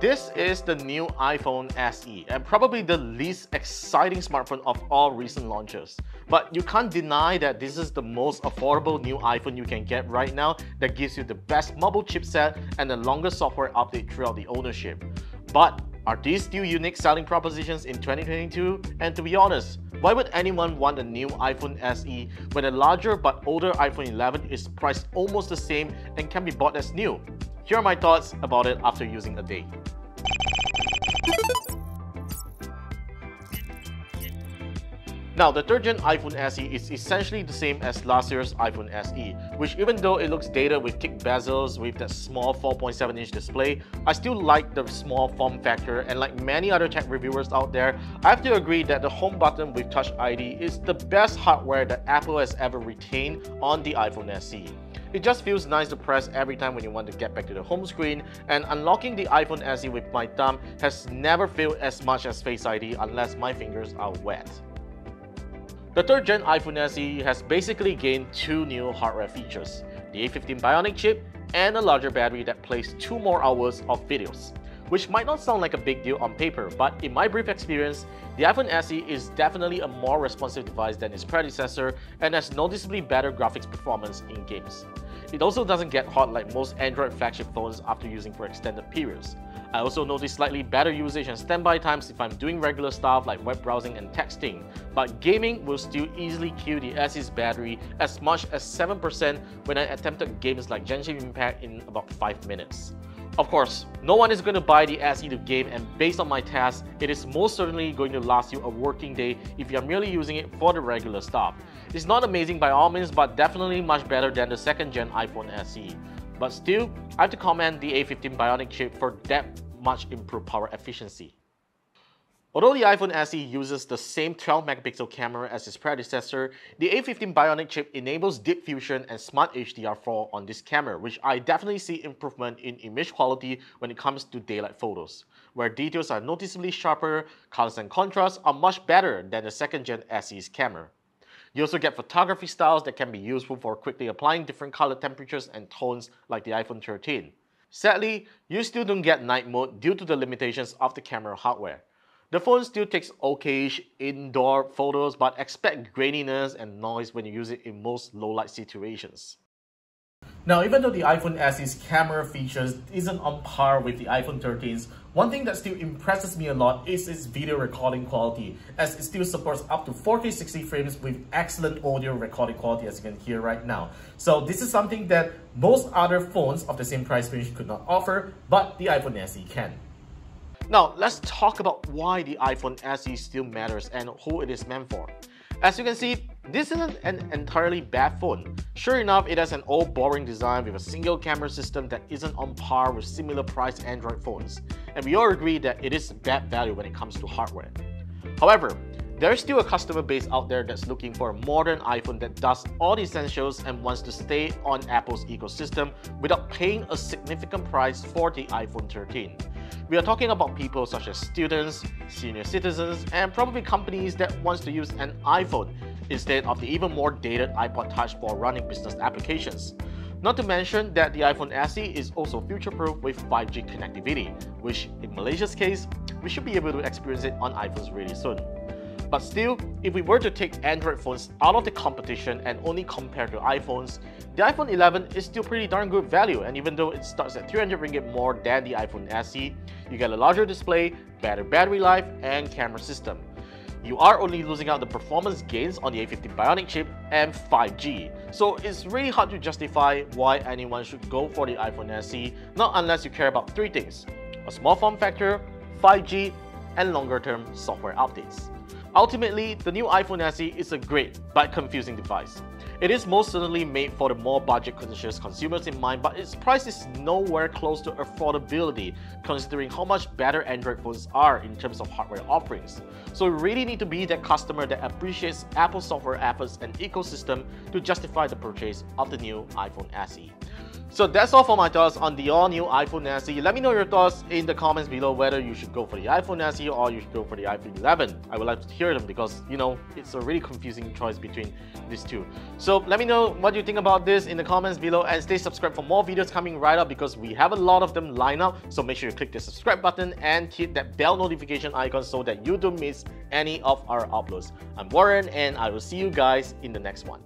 This is the new iPhone SE and probably the least exciting smartphone of all recent launches. But you can't deny that this is the most affordable new iPhone you can get right now that gives you the best mobile chipset and the longest software update throughout the ownership. But are these still unique selling propositions in 2022? And to be honest, why would anyone want a new iPhone SE when a larger but older iPhone 11 is priced almost the same and can be bought as new? Here are my thoughts about it after using a day. Now, the third-gen iPhone SE is essentially the same as last year's iPhone SE, which even though it looks dated with thick bezels with that small 4.7-inch display, I still like the small form factor, and like many other tech reviewers out there, I have to agree that the home button with Touch ID is the best hardware that Apple has ever retained on the iPhone SE. It just feels nice to press every time when you want to get back to the home screen, and unlocking the iPhone SE with my thumb has never felt as much as Face ID unless my fingers are wet. The third-gen iPhone SE has basically gained two new hardware features, the A15 Bionic chip and a larger battery that plays 2 more hours of videos. Which might not sound like a big deal on paper, but in my brief experience, the iPhone SE is definitely a more responsive device than its predecessor and has noticeably better graphics performance in games. It also doesn't get hot like most Android flagship phones after using for extended periods. I also notice slightly better usage and standby times if I'm doing regular stuff like web browsing and texting, but gaming will still easily kill the SE's battery as much as 7% when I attempted games like Genshin Impact in about 5 minutes. Of course, no one is going to buy the SE to game, and based on my test, it is most certainly going to last you a working day if you are merely using it for the regular stuff. It's not amazing by all means, but definitely much better than the second-gen iPhone SE. But still, I have to commend the A15 Bionic chip for that much improved power efficiency. Although the iPhone SE uses the same 12-megapixel camera as its predecessor, the A15 Bionic chip enables Deep Fusion and Smart HDR4 on this camera, which I definitely see improvement in image quality when it comes to daylight photos, where details are noticeably sharper, colors and contrasts are much better than the second-gen SE's camera. You also get photography styles that can be useful for quickly applying different color temperatures and tones like the iPhone 13. Sadly, you still don't get night mode due to the limitations of the camera hardware. The phone still takes okay-ish indoor photos, but expect graininess and noise when you use it in most low-light situations. Now, even though the iPhone SE's camera features isn't on par with the iPhone 13's, one thing that still impresses me a lot is its video recording quality, as it still supports up to 4K 60 frames with excellent audio recording quality, as you can hear right now. So this is something that most other phones of the same price range could not offer, but the iPhone SE can. Now, let's talk about why the iPhone SE still matters and who it is meant for. As you can see, this isn't an entirely bad phone. Sure enough, it has an old boring design with a single camera system that isn't on par with similar priced Android phones, and we all agree that it is bad value when it comes to hardware. However, there is still a customer base out there that's looking for a modern iPhone that does all the essentials and wants to stay on Apple's ecosystem without paying a significant price for the iPhone 13. We are talking about people such as students, senior citizens, and probably companies that wants to use an iPhone instead of the even more dated iPod Touch for running business applications. Not to mention that the iPhone SE is also future-proof with 5G connectivity, which in Malaysia's case, we should be able to experience it on iPhones really soon. But still, if we were to take Android phones out of the competition and only compare to iPhones, the iPhone 11 is still pretty darn good value, and even though it starts at 300 ringgit more than the iPhone SE, you get a larger display, better battery life, and camera system. You are only losing out the performance gains on the A15 Bionic chip and 5G, so it's really hard to justify why anyone should go for the iPhone SE, not unless you care about 3 things: a small form factor, 5G, and longer-term software updates. Ultimately, the new iPhone SE is a great but confusing device. It is most certainly made for the more budget-conscious consumers in mind, but its price is nowhere close to affordability considering how much better Android phones are in terms of hardware offerings. So you really need to be that customer that appreciates Apple's software efforts and ecosystem to justify the purchase of the new iPhone SE. So that's all for my thoughts on the all-new iPhone SE. Let me know your thoughts in the comments below whether you should go for the iPhone SE or you should go for the iPhone 11. I would like to hear them because, you know, it's a really confusing choice between these two. So let me know what you think about this in the comments below, and stay subscribed for more videos coming right up because we have a lot of them lined up. So make sure you click the subscribe button and hit that bell notification icon so that you don't miss any of our uploads. I'm Warren and I will see you guys in the next one.